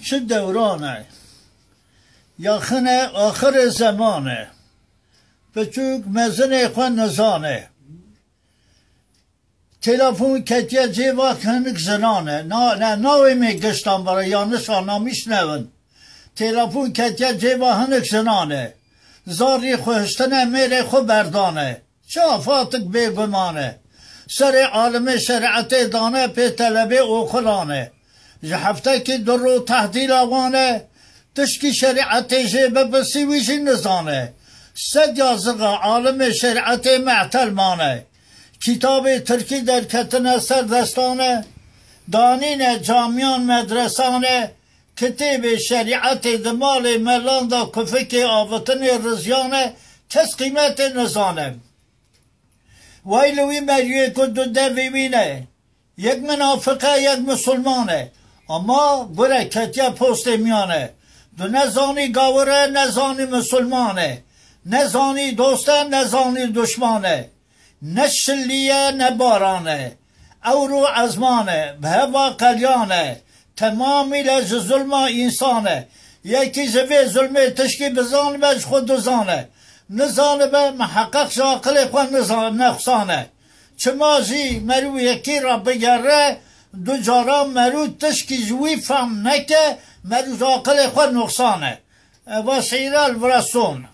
چه دورانه یاخنه آخر زمانه بچوک مزن خواه نزانه تلفون کتیه جیوا کنک زنانه ناوی می گشتم برای یا نشانا میشنون تلفون کتیه جیوا هنک زنانه زاری خوشتنه میره خو بردانه چه آفاتک بیگمانه سر عالم شریعت دانه پی طلبه او خلانه جهفته که در رو تحدیل آوانه تشکی شریعت جیبه بسیویشی نزانه سد یازقه عالم شریعت معتل مانه کتاب ترکی در کتن سر دستانه دانین جامیان مدرسانه کتاب شریعت دمال ملان دا کفک آوطن رزیانه کس قیمت نزانه ویلوی مریوی که دو دویوینه یک منافقه یک مسلمانه اما بره کتیا پست میانه دو نزانی گاوره نزانی مسلمانه نزانی دوسته نزانی دشمانه نه شلیه نه بارانه او رو ازمانه به هوا قلیانه تمامی لج ظلم انسانه یکی زوی ظلمه تشکی بزانه بج خود زانه نزانه به محقق شاقل خود نقصانه چمازی مرو یکی را بگره دو جارا مرو تشکی جوی فهم نکه مرو شاقل خود نقصانه وسیله الورسون